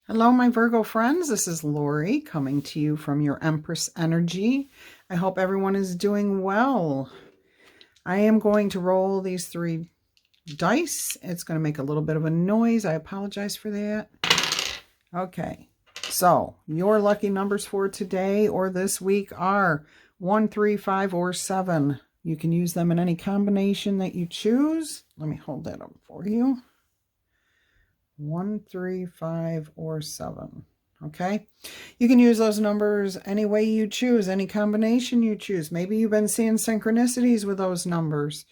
Hello, my Virgo friends. This is Laurie coming to you from your Empress energy. I hope everyone is doing well. I am going to roll these 3 dice. It's going to make a little bit of a noise. I apologize for that. Okay, so your lucky numbers for today or this week are 1, 3, 5, or 7. You can use them in any combination that you choose. Let me hold that up for you. 1, 3, 5, or 7. Okay. You can use those numbers any way you choose, any combination you choose. Maybe you've been seeing synchronicities with those numbers.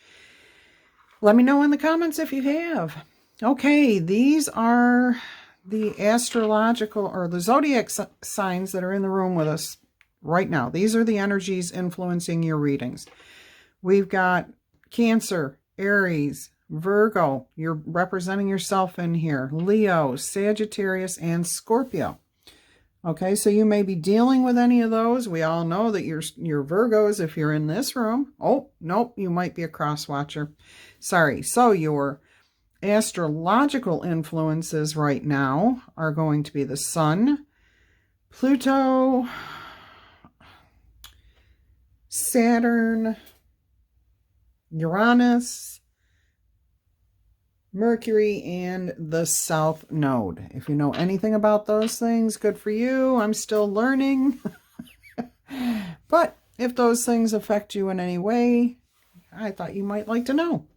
Let me know in the comments if you have. Okay, these are the astrological or the zodiac signs that are in the room with us right now. These are the energies influencing your readings. We've got Cancer, Aries, Virgo, you're representing yourself in here, Leo, Sagittarius, and Scorpio. Okay, so you may be dealing with any of those. We all know that you're Virgos if you're in this room. Oh, nope, you might be a cross watcher. Sorry. So your astrological influences right now are going to be the Sun, Pluto, Saturn, Uranus, Mercury, and the South Node. If you know anything about those things, good for you. I'm still learning. But if those things affect you in any way, I thought you might like to know.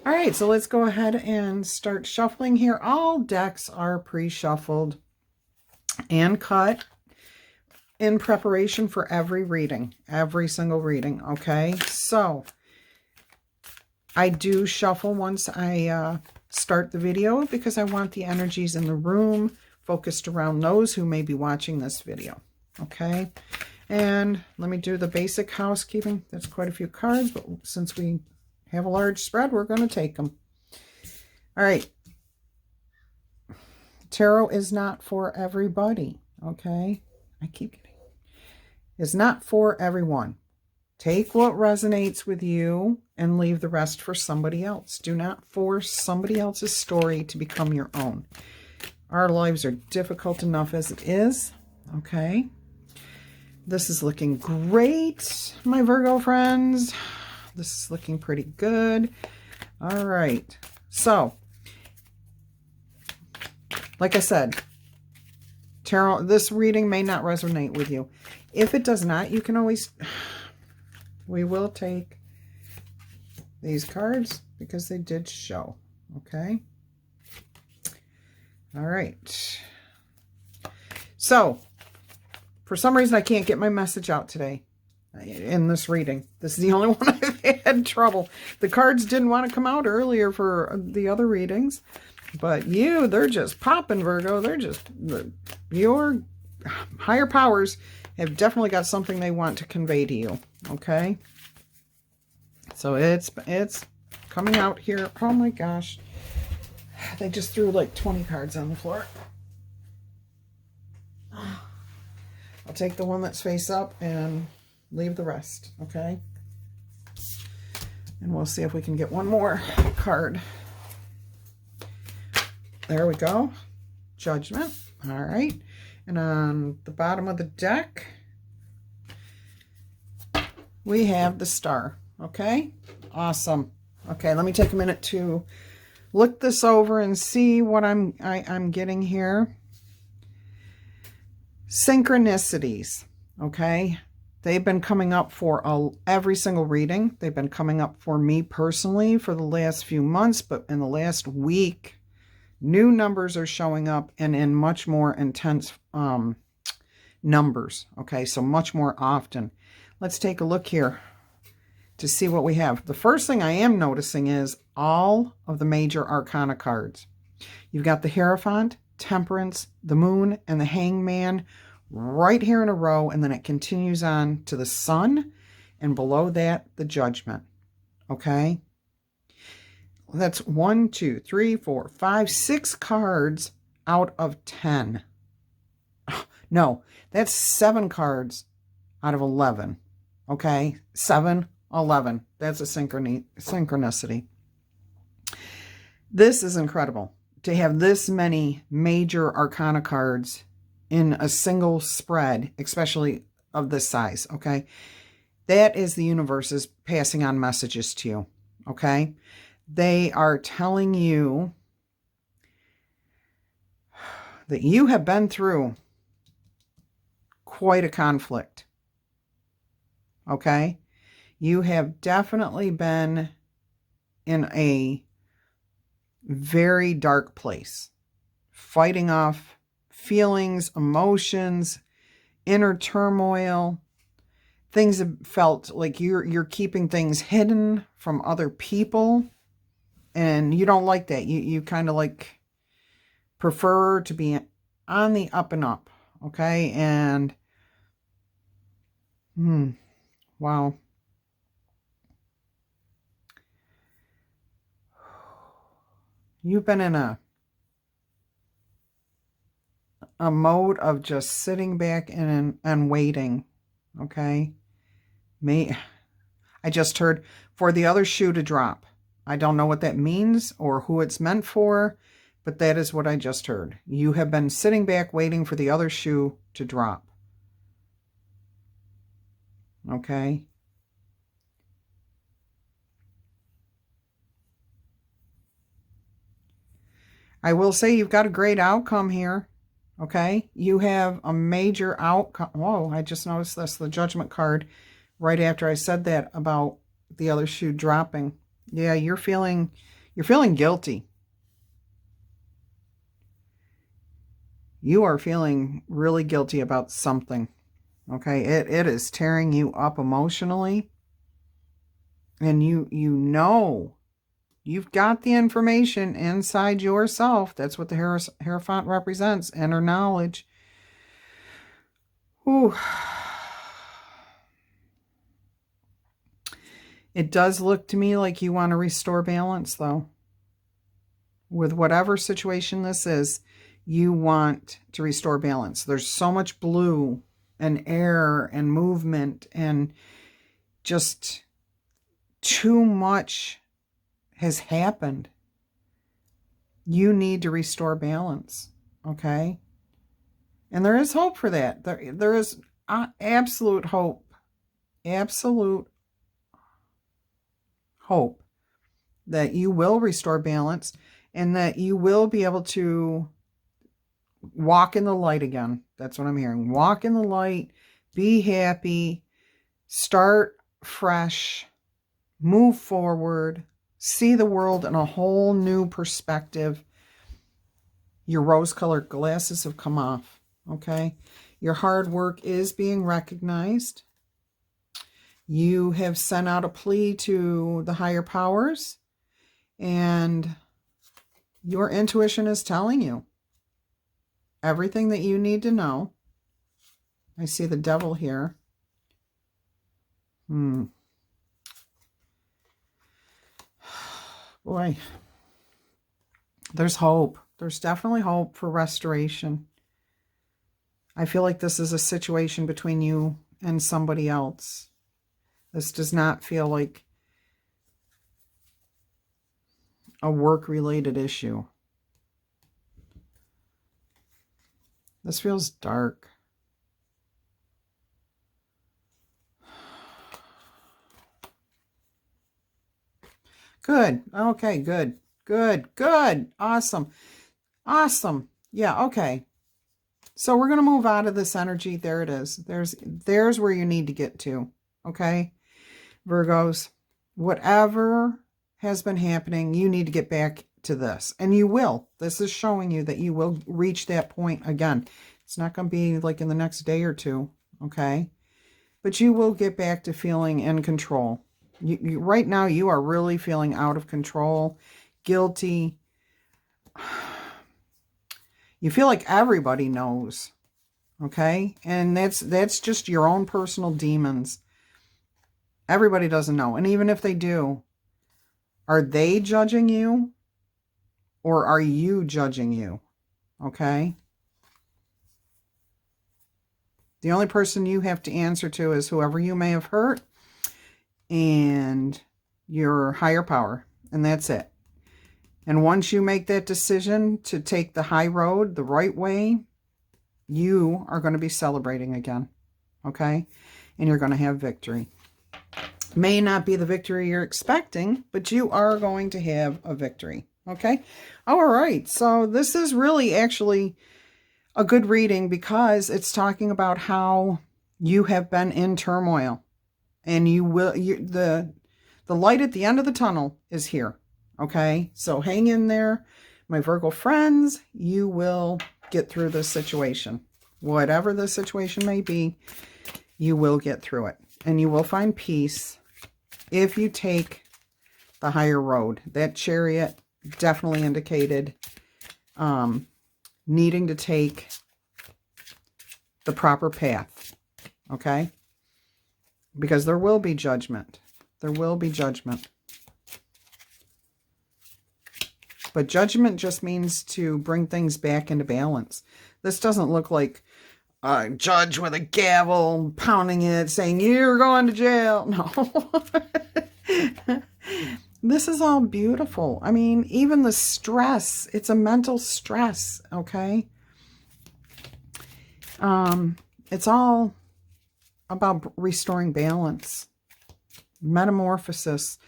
All right, so let's go ahead and start shuffling here. All decks are pre-shuffled and cut in preparation for every reading, every single reading, okay? So I do shuffle once I start the video because I want the energies in the room focused around those who may be watching this video. Okay, and let me do the basic housekeeping. There's quite a few cards, but since we have a large spread, we're going to take them. All right. Tarot is not for everybody. Okay, I keep getting it's not for everyone. Take what resonates with you and leave the rest for somebody else. Do not force somebody else's story to become your own. Our lives are difficult enough as it is. Okay. This is looking great, my Virgo friends. This is looking pretty good. All right. So, like I said, tarot, this reading may not resonate with you. If it does not, you can always... We will take these cards because they did show. Okay. All right. So, for some reason, I can't get my message out today in this reading. This is the only one I've had trouble. The cards didn't want to come out earlier for the other readings. But they're just popping, Virgo. They're just, your higher powers have definitely got something they want to convey to you. Okay, so it's coming out here. Oh my gosh, they just threw like 20 cards on the floor. I'll take the one that's face up and leave the rest. Okay, and we'll see if we can get one more card. There we go. Judgment. All right, and on the bottom of the deck we have the Star. Okay, awesome. Okay, let me take a minute to look this over and see what I'm getting here. Synchronicities. Okay, they've been coming up for every single reading. They've been coming up for me personally for the last few months, but in the last week, new numbers are showing up and in much more intense numbers. Okay, so much more often. Let's take a look here to see what we have. The first thing I am noticing is all of the major arcana cards. You've got the Hierophant, Temperance, the Moon, and the Hangman right here in a row, and then it continues on to the Sun, and below that, the Judgment. Okay? That's 1, 2, 3, 4, 5, 6 cards out of 10. No, that's 7 cards out of 11. Okay, 7, 11. That's a synchronicity. This is incredible. to have this many major arcana cards in a single spread, especially of this size, okay? That is the universe is passing on messages to you, okay? They are telling you that you have been through quite a conflict, okay? You have definitely been in a very dark place, fighting off feelings, emotions, inner turmoil. Things have felt like you're keeping things hidden from other people, and you don't like that. You kind of like prefer to be on the up and up, okay? And wow. You've been in a mode of just sitting back and waiting, okay? I just heard for the other shoe to drop. I don't know what that means or who it's meant for, but that is what I just heard. You have been sitting back waiting for the other shoe to drop. Okay? I will say you've got a great outcome here. Okay? You have a major outcome. Whoa, I just noticed this, the Judgment card, right after I said that about the other shoe dropping. Yeah, you're feeling guilty. You are feeling really guilty about something. Okay? It is tearing you up emotionally. And you know you've got the information inside yourself. That's what the Hierophant represents, inner knowledge. Whew. It does look to me like you want to restore balance, though. With whatever situation this is, you want to restore balance. There's so much blue and air and movement and just too much has happened. You need to restore balance, okay? And there is hope for that. There is absolute hope. Absolute hope that you will restore balance and that you will be able to walk in the light again. That's what I'm hearing. Walk in the light, be happy, start fresh, move forward, see the world in a whole new perspective. Your rose-colored glasses have come off, okay? Your hard work is being recognized. You have sent out a plea to the higher powers, and your intuition is telling you everything that you need to know. I see the devil here. Boy, there's hope. There's definitely hope for restoration. I feel like this is a situation between you and somebody else. This does not feel like a work-related issue. This feels dark. Good. Okay, good. Good. Good. Awesome. Awesome. Yeah, okay. So we're going to move out of this energy. There it is. There's where you need to get to. Okay? Virgos, whatever has been happening, you need to get back to this. And you will. This is showing you that you will reach that point again. It's not going to be like in the next day or two. Okay? But you will get back to feeling in control. Right now, you are really feeling out of control, guilty. You feel like everybody knows, okay? And that's just your own personal demons. Everybody doesn't know. And even if they do, are they judging you or are you judging you, okay? The only person you have to answer to is whoever you may have hurt and your higher power, and that's it. And once you make that decision to take the high road, the right way, you are going to be celebrating again. Okay? And you're going to have victory. May not be the victory you're expecting, but you are going to have a victory. Okay? All right. So this is really actually a good reading because it's talking about how you have been in turmoil. And the light at the end of the tunnel is here. Okay? So hang in there, my Virgo friends. You will get through this situation. Whatever the situation may be, you will get through it. And you will find peace if you take the higher road. That Chariot definitely indicated needing to take the proper path. Okay? Because there will be judgment. There will be judgment. But judgment just means to bring things back into balance. This doesn't look like a judge with a gavel pounding it saying, you're going to jail. No. This is all beautiful. I mean, even the stress, it's a mental stress, okay? It's all about restoring balance, metamorphosis,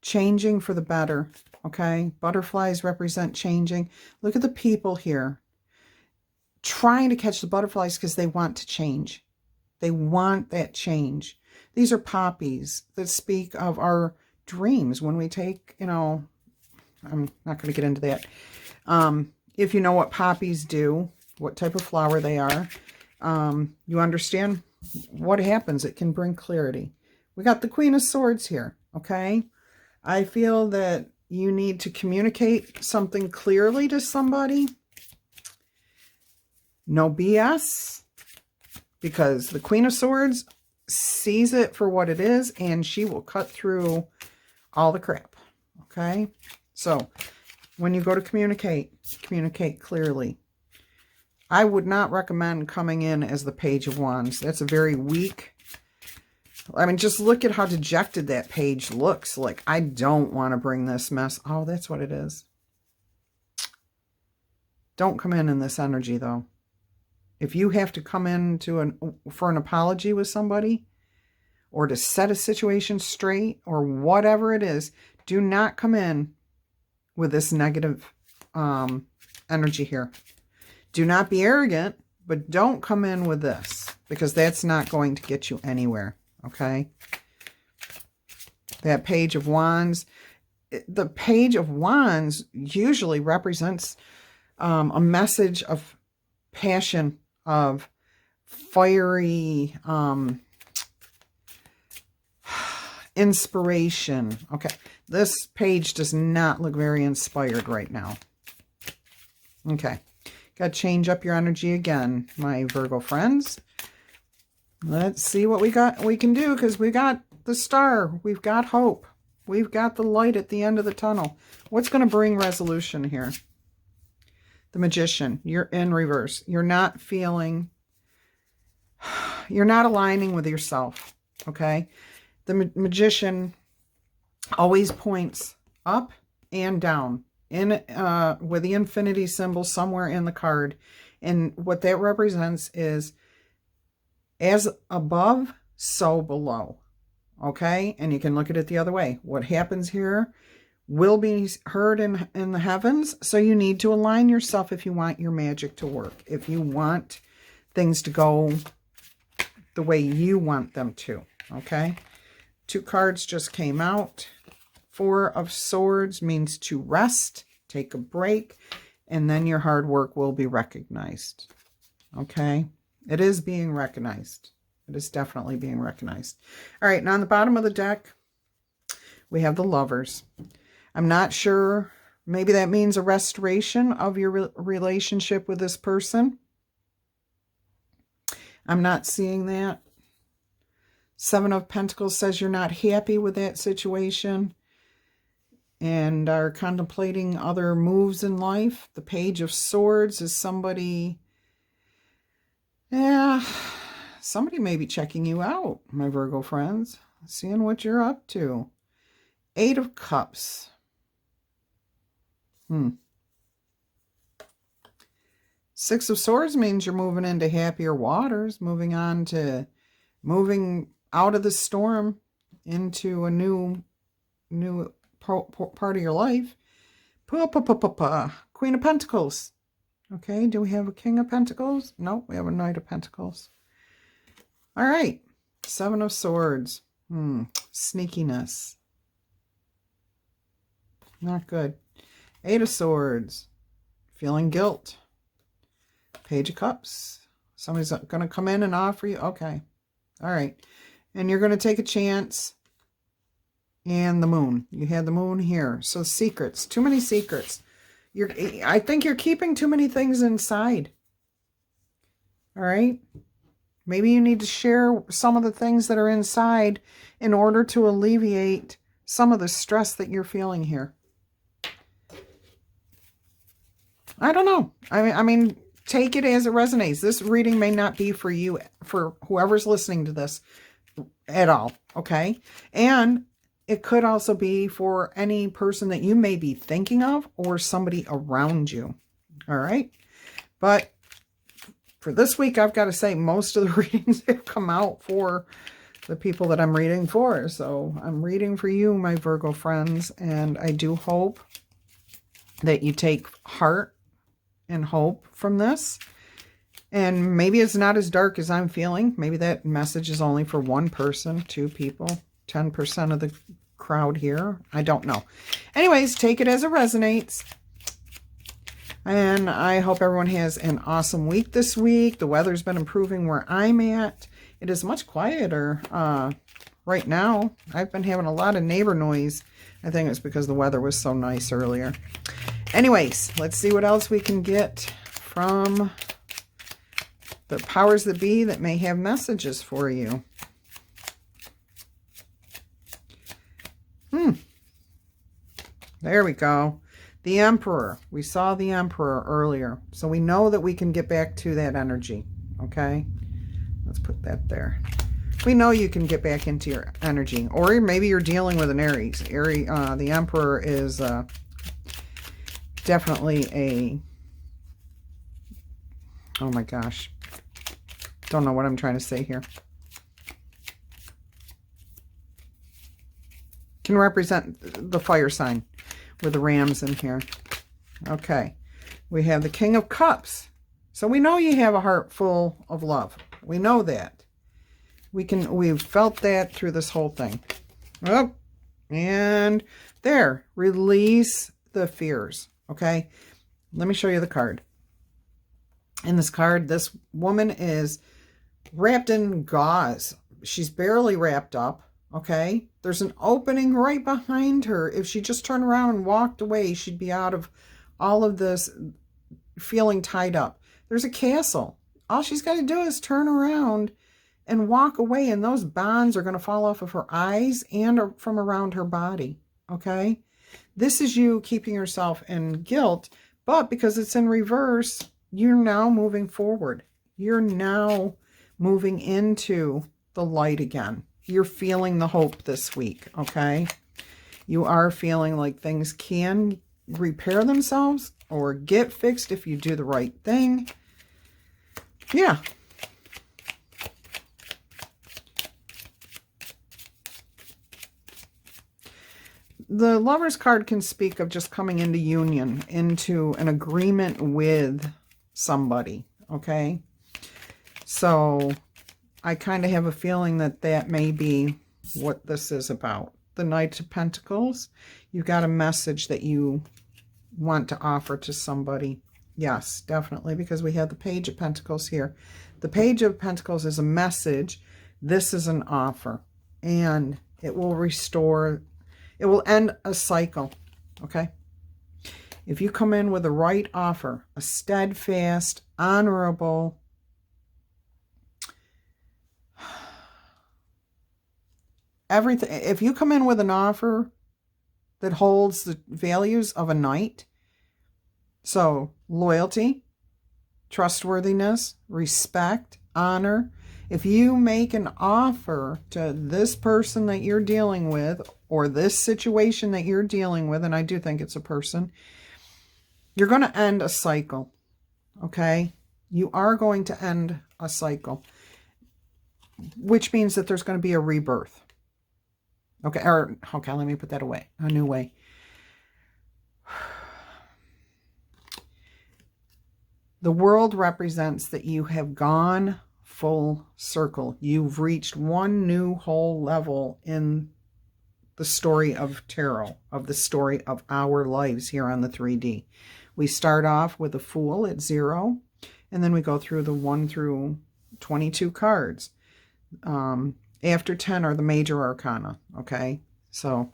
changing for the better, okay? Butterflies represent changing. Look at the people here trying to catch the butterflies because they want to change. They want that change. These are poppies that speak of our dreams when we take, you know, I'm not going to get into that. If you know what poppies do, what type of flower they are, you understand what happens. It can bring clarity. We got the Queen of Swords here, okay? I feel that you need to communicate something clearly to somebody. No BS, because the Queen of Swords sees it for what it is, and she will cut through all the crap, okay? So when you go to communicate, communicate clearly. I would not recommend coming in as the Page of Wands. That's a very weak, I mean, just look at how dejected that page looks. Like, I don't want to bring this mess. Oh, that's what it is. Don't come in this energy, though. If you have to come in for an apology with somebody, or to set a situation straight, or whatever it is, do not come in with this negative energy here. Do not be arrogant, but don't come in with this, because that's not going to get you anywhere, okay? That Page of Wands, the Page of Wands usually represents a message of passion, of fiery inspiration. Okay, this page does not look very inspired right now. Okay, got to change up your energy again, my Virgo friends. Let's see what we can do, because we got the star, we've got hope, we've got the light at the end of the tunnel. What's going to bring resolution here? The Magician, you're in reverse. You're not aligning with yourself, okay? The Magician always points up and down with the infinity symbol somewhere in the card. And what that represents is as above, so below, okay? And you can look at it the other way. What happens here will be heard in the heavens, so you need to align yourself if you want your magic to work, if you want things to go the way you want them to, okay? 2 cards just came out. 4 of Swords means to rest, take a break, and then your hard work will be recognized, okay? It is being recognized. It is definitely being recognized. All right, now on the bottom of the deck, we have the Lovers. I'm not sure. Maybe that means a restoration of your relationship with this person. I'm not seeing that. 7 of Pentacles says you're not happy with that situation and are contemplating other moves in life. The Page of Swords is somebody, somebody may be checking you out, my Virgo friends, seeing what you're up to. 8 of Cups. Six of Swords means you're moving into happier waters, moving out of the storm into a new part of your life. Queen of Pentacles. Okay, do we have a King of Pentacles? No, we have a Knight of Pentacles. All right, Seven of Swords. Sneakiness. Not good. Eight of Swords. Feeling guilt. Page of Cups. Somebody's going to come in and offer you. Okay. All right. And you're going to take a chance. And the Moon. You had the Moon here. So secrets. Too many secrets. I think you're keeping too many things inside. All right. Maybe you need to share some of the things that are inside in order to alleviate some of the stress that you're feeling here. I don't know. I mean, take it as it resonates. This reading may not be for you, for whoever's listening to this at all. Okay. And it could also be for any person that you may be thinking of or somebody around you. All right. But for this week, I've got to say most of the readings have come out for the people that I'm reading for. So I'm reading for you, my Virgo friends. And I do hope that you take heart and hope from this. And maybe it's not as dark as I'm feeling. Maybe that message is only for one person, two people, 10% of the crowd here. I don't know. Anyways, take it as it resonates. And I hope everyone has an awesome week this week. The weather's been improving where I'm at. It is much quieter right now. I've been having a lot of neighbor noise. I think it's because the weather was so nice earlier. Anyways, let's see what else we can get from the powers that be that may have messages for you. There we go. The Emperor. We saw the Emperor earlier. So we know that we can get back to that energy. Okay? Let's put that there. We know you can get back into your energy. Or maybe you're dealing with an Aries. The Emperor is definitely a... Oh my gosh. Don't know what I'm trying to say here. Can represent the fire sign with the rams in here. Okay. We have the King of Cups. So we know you have a heart full of love. We know that. We've felt that through this whole thing. Oh, and there. Release the fears. Okay. Let me show you the card. In this card, this woman is wrapped in gauze. She's barely wrapped up. Okay, there's an opening right behind her. If she just turned around and walked away, she'd be out of all of this feeling tied up. There's a castle. All she's got to do is turn around and walk away, and those bonds are going to fall off of her eyes and from around her body. Okay, this is you keeping yourself in guilt, but because it's in reverse, you're now moving forward. You're now moving into the light again. You're feeling the hope this week, okay? You are feeling like things can repair themselves or get fixed if you do the right thing. Yeah. The Lover's card can speak of just coming into union, into an agreement with somebody, okay? So I kind of have a feeling that that may be what this is about. The Knight of Pentacles, you've got a message that you want to offer to somebody. Yes, definitely, because we have the Page of Pentacles here. The Page of Pentacles is a message. This is an offer, and it will restore, it will end a cycle, okay? If you come in with the right offer, a steadfast, honorable, everything. If you come in with an offer that holds the values of a knight, so loyalty, trustworthiness, respect, honor. If you make an offer to this person that you're dealing with, or this situation that you're dealing with, and I do think it's a person, You're going to end a cycle, okay? You are going to end a cycle, which means that there's going to be a rebirth. Okay, or, okay, let me put that away, a new way. The world represents that you have gone full circle. You've reached one new whole level in the story of tarot, of the story of our lives here on the 3D. We start off with a Fool at 0, and then we go through the 1 through 22 cards. After 10 are the major arcana, okay? So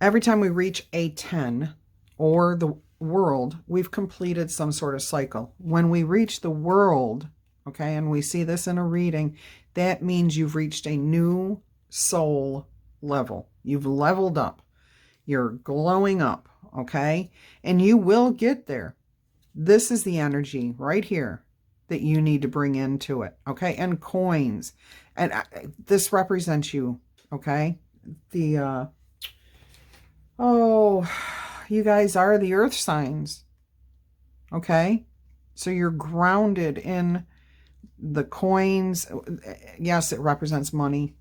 every time we reach a 10 or the world, we've completed some sort of cycle. When we reach the world, okay, and we see this in a reading, that means you've reached a new soul level. You've leveled up. You're glowing up, okay? And you will get there. This is the energy right here that you need to bring into it, okay? And coins. And this represents you, okay? The, you guys are the earth signs, okay? So you're grounded in the coins. Yes, it represents money.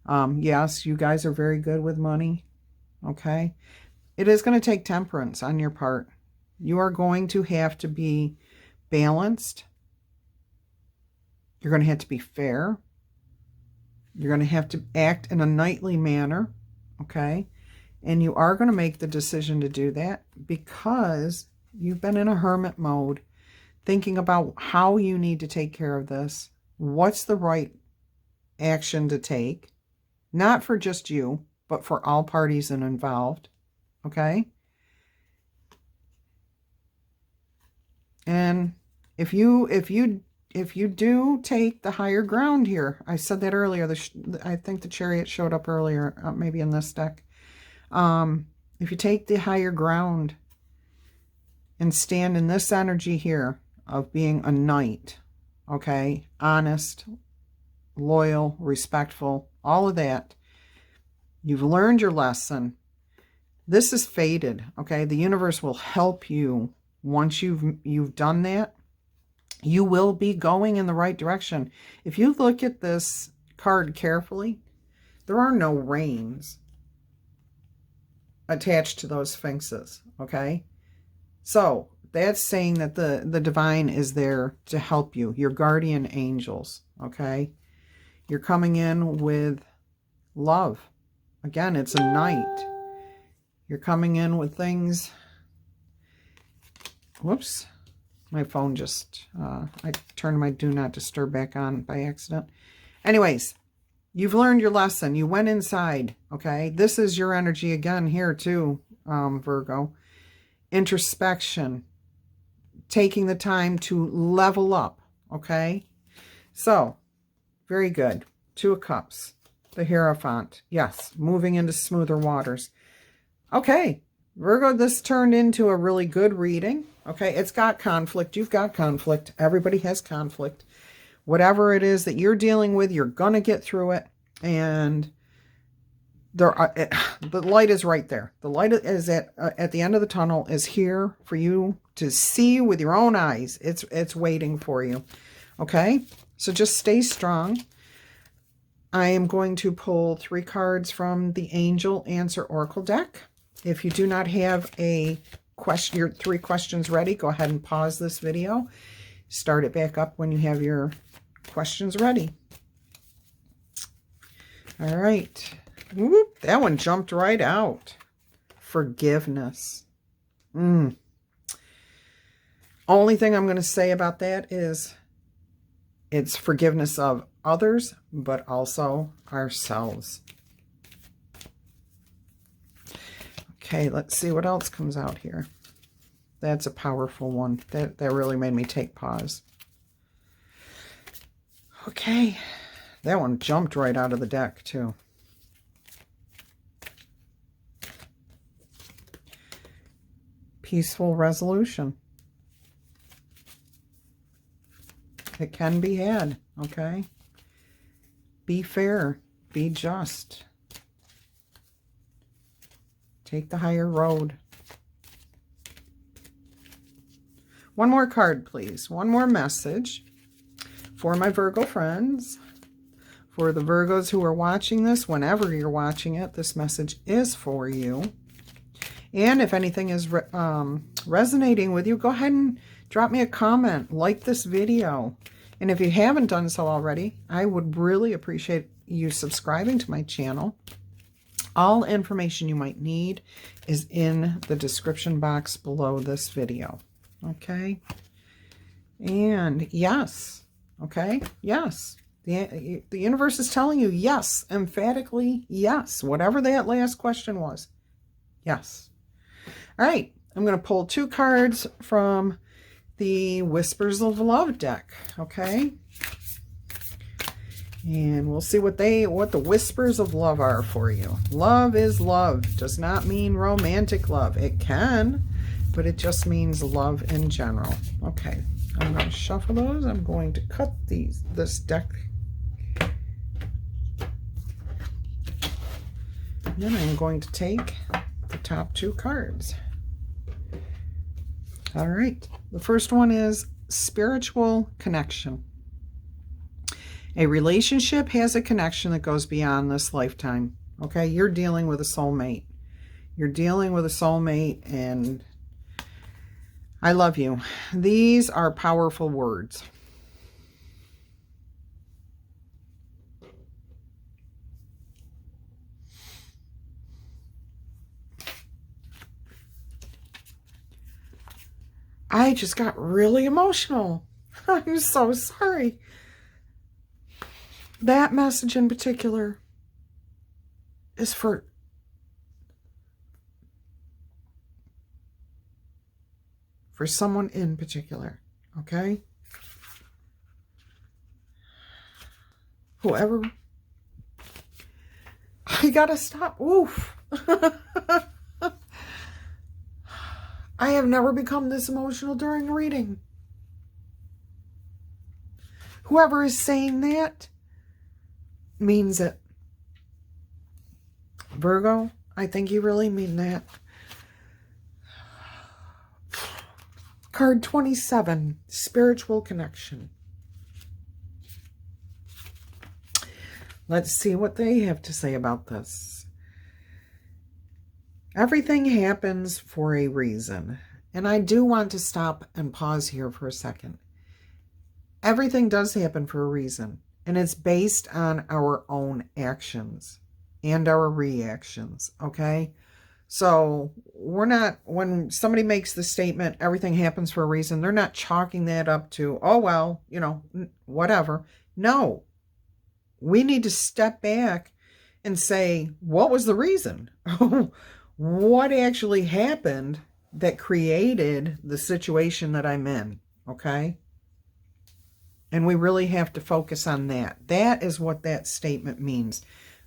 Yes, you guys are very good with money, okay? It is going to take temperance on your part. You are going to have to be balanced. You're going to have to be fair. You're going to have to act in a knightly manner, okay? And you are going to make the decision to do that because you've been in a hermit mode, thinking about how you need to take care of this. What's the right action to take? Not for just you, but for all parties involved, okay? And if you do take the higher ground here, I said that earlier, I think the Chariot showed up earlier, maybe in this deck. If you take the higher ground and stand in this energy here of being a knight, okay, honest, loyal, respectful, all of that, you've learned your lesson. This is fated, okay? The universe will help you once you've done that. You will be going in the right direction. If you look at this card carefully, there are no reins attached to those sphinxes, okay? So that's saying that the divine is there to help you, your guardian angels, okay? You're coming in with love. Again, it's a knight. You're coming in with things. Whoops. My phone just, I turned my do not disturb back on by accident. Anyways, you've learned your lesson. You went inside, okay? This is your energy again here too, Virgo. Introspection. Taking the time to level up, okay? So, very good. 2 of Cups. The Hierophant. Yes, moving into smoother waters. Okay, Virgo, this turned into a really good reading. Okay, it's got conflict. You've got conflict. Everybody has conflict. Whatever it is that you're dealing with, you're going to get through it. And the light is right there. The light is at the end of the tunnel, is here for you to see with your own eyes. It's waiting for you. Okay, so just stay strong. I am going to pull 3 cards from the Angel Answer Oracle deck. If you do not have a question, your 3 questions ready, go ahead and pause this video. Start it back up when you have your questions ready. All right. Whoop, that one jumped right out. Forgiveness. Only thing I'm going to say about that is it's forgiveness of others, but also ourselves. Okay, let's see what else comes out here. That's a powerful one. That really made me take pause. Okay, that one jumped right out of the deck too. Peaceful resolution. It can be had, okay? Be fair. Be just. Take the higher road. One more card, please. One more message for my Virgo friends. For the Virgos who are watching this, whenever you're watching it, this message is for you. And if anything is resonating with you, go ahead and drop me a comment, like this video. And if you haven't done so already, I would really appreciate you subscribing to my channel. All information you might need is in the description box below this video. Okay? And yes, okay? Yes. The universe is telling you yes, emphatically yes. Whatever that last question was, yes. All right, I'm going to pull 2 cards from the Whispers of Love deck, okay? And we'll see what the Whispers of Love are for you. Love is love. Does not mean romantic love. It can, but it just means love in general. Okay, I'm going to shuffle those. I'm going to cut this deck. Then I'm going to take the top 2 cards. All right. The first one is spiritual connection. A relationship has a connection that goes beyond this lifetime. Okay? You're dealing with a soulmate. You're dealing with a soulmate, and I love you. These are powerful words. I just got really emotional. I'm so sorry. That message in particular is for someone in particular, okay? Whoever. I gotta stop. Oof. I have never become this emotional during a reading. Whoever is saying that means it. Virgo, I think you really mean that. Card 27, spiritual connection. Let's see what they have to say about this. Everything happens for a reason. And I do want to stop and pause here for a second. Everything does happen for a reason. And it's based on our own actions and our reactions, okay? So we're not, when somebody makes the statement, everything happens for a reason, they're not chalking that up to, oh, well, you know, whatever. No. We need to step back and say, what was the reason? What actually happened that created the situation that I'm in, okay? And we really have to focus on that. That is what that statement means.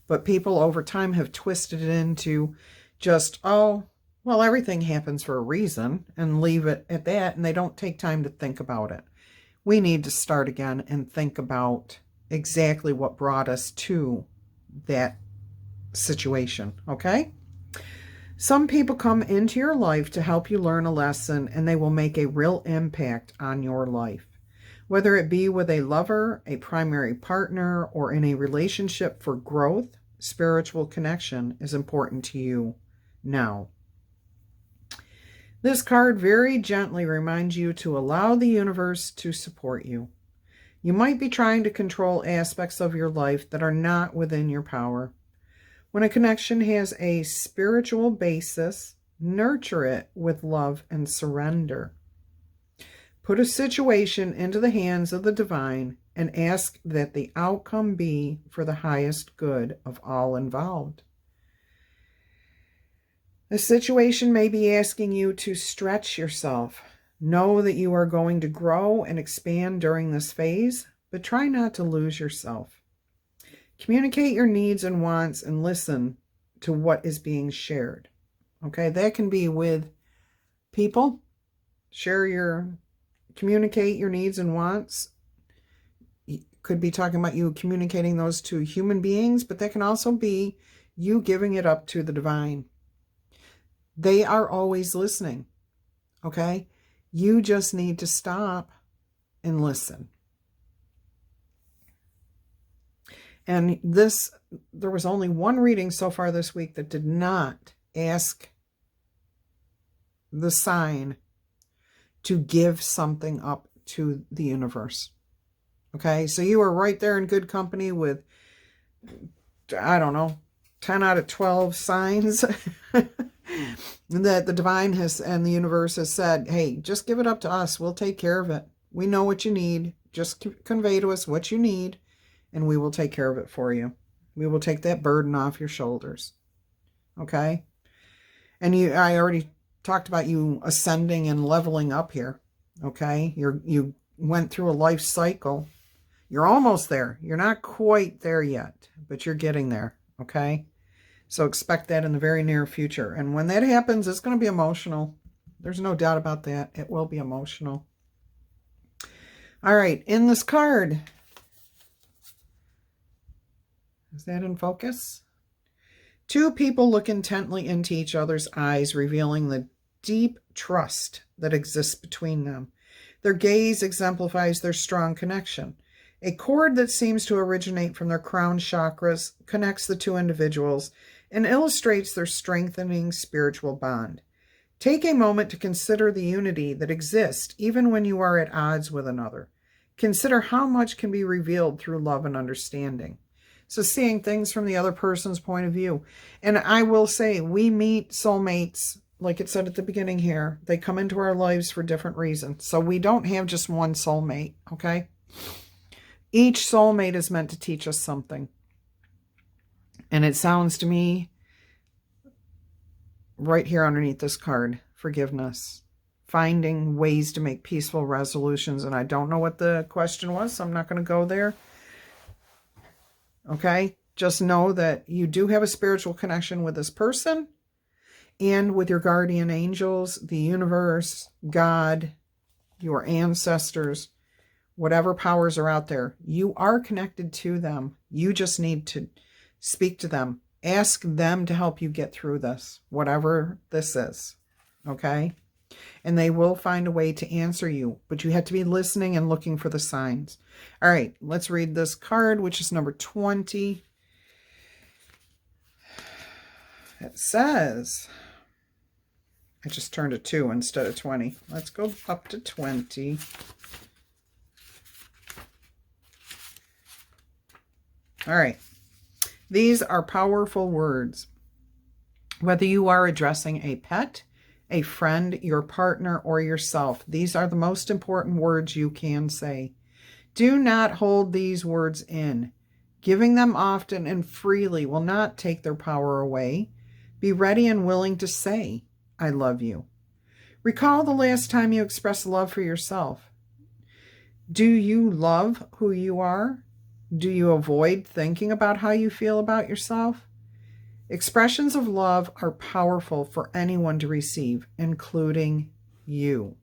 But people over time have twisted it into just, oh, well, everything happens for a reason, and leave it at that, and they don't take time to think about it. We need to start again and think about exactly what brought us to that situation, okay? Some people come into your life to help you learn a lesson, and they will make a real impact on your life. Whether it be with a lover, a primary partner, or in a relationship for growth, spiritual connection is important to you now. This card very gently reminds you to allow the universe to support you. You might be trying to control aspects of your life that are not within your power. When a connection has a spiritual basis, nurture it with love and surrender. Put a situation into the hands of the divine and ask that the outcome be for the highest good of all involved. The situation may be asking you to stretch yourself. Know that you are going to grow and expand during this phase, but try not to lose yourself. Communicate your needs and wants and listen to what is being shared. Okay, that can be with people. Communicate your needs and wants. You could be talking about you communicating those to human beings, but that can also be you giving it up to the divine. They are always listening. Okay? You just need to stop and listen. And there was only one reading so far this week that did not ask the sign to give something up to the universe. Okay, so you are right there in good company with, I don't know, 10 out of 12 signs that the divine has and the universe has said, hey, just give it up to us. We'll take care of it. We know what you need. Just convey to us what you need, and we will take care of it for you. We will take that burden off your shoulders. Okay? And I already talked about you ascending and leveling up here. Okay? You went through a life cycle. You're almost there. You're not quite there yet, but you're getting there. Okay? So expect that in the very near future. And when that happens, it's going to be emotional. There's no doubt about that. It will be emotional. All right, in this card, is that in focus? Two people look intently into each other's eyes, revealing the deep trust that exists between them. Their gaze exemplifies their strong connection. A cord that seems to originate from their crown chakras connects the two individuals and illustrates their strengthening spiritual bond. Take a moment to consider the unity that exists even when you are at odds with another. Consider how much can be revealed through love and understanding. So seeing things from the other person's point of view. And I will say, we meet soulmates, like it said at the beginning here. They come into our lives for different reasons. So we don't have just one soulmate, okay? Each soulmate is meant to teach us something. And it sounds to me, right here underneath this card, forgiveness. Finding ways to make peaceful resolutions. And I don't know what the question was, so I'm not going to go there. Okay? Just know that you do have a spiritual connection with this person and with your guardian angels, the universe, God, your ancestors, whatever powers are out there. You are connected to them. You just need to speak to them. Ask them to help you get through this, whatever this is. Okay? And they will find a way to answer you, but you have to be listening and looking for the signs. All right, let's read this card, which is number 20. It says, I just turned a 2 instead of 20. Let's go up to 20. All right. These are powerful words. Whether you are addressing a pet, a friend, your partner, or yourself, these are the most important words you can say. Do not hold these words in. Giving them often and freely will not take their power away. Be ready and willing to say, I love you. Recall the last time you expressed love for yourself. Do you love who you are? Do you avoid thinking about how you feel about yourself? Expressions of love are powerful for anyone to receive, including you.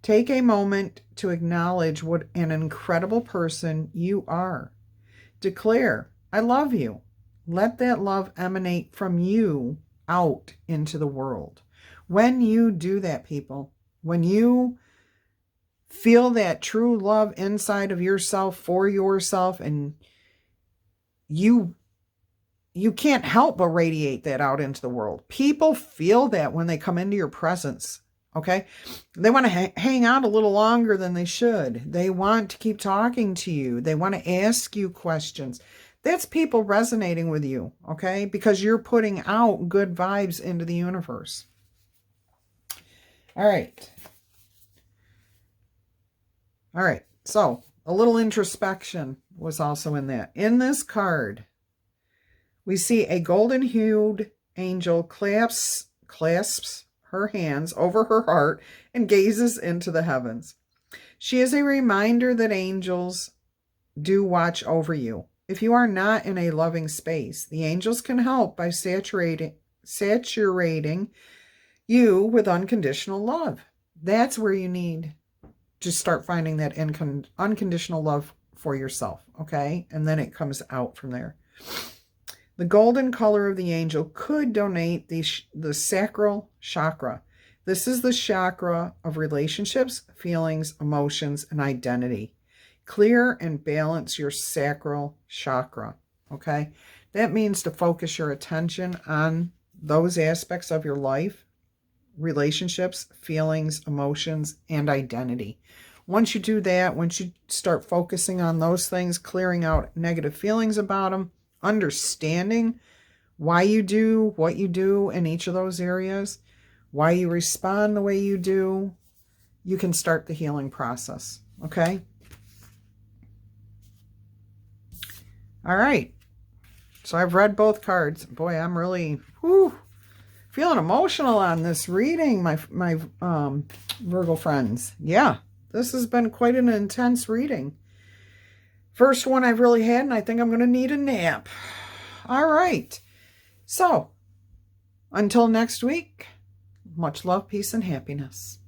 Take a moment to acknowledge what an incredible person you are. Declare, I love you. Let that love emanate from you out into the world. When you do that, people, when you feel that true love inside of yourself for yourself, and you can't help but radiate that out into the world. People feel that when they come into your presence, okay? They want to hang out a little longer than they should. They want to keep talking to you. They want to ask you questions. That's people resonating with you, okay? Because you're putting out good vibes into the universe. All right. All right. So a little introspection was also in that. In this card, we see a golden-hued angel clasps her hands over her heart and gazes into the heavens. She is a reminder that angels do watch over you. If you are not in a loving space, the angels can help by saturating you with unconditional love. That's where you need to start finding that unconditional love for yourself, okay? And then it comes out from there. The golden color of the angel could donate the Sacral Chakra. This is the chakra of relationships, feelings, emotions, and identity. Clear and balance your sacral chakra, okay? That means to focus your attention on those aspects of your life, relationships, feelings, emotions, and identity. Once you do that, once you start focusing on those things, clearing out negative feelings about them, understanding why you do what you do in each of those areas, why you respond the way you do, you can start the healing process, okay? All right. So I've read both cards. Boy, I'm really feeling emotional on this reading, my Virgo friends. Yeah, this has been quite an intense reading. First one I've really had, and I think I'm going to need a nap. All right. So, until next week, much love, peace, and happiness.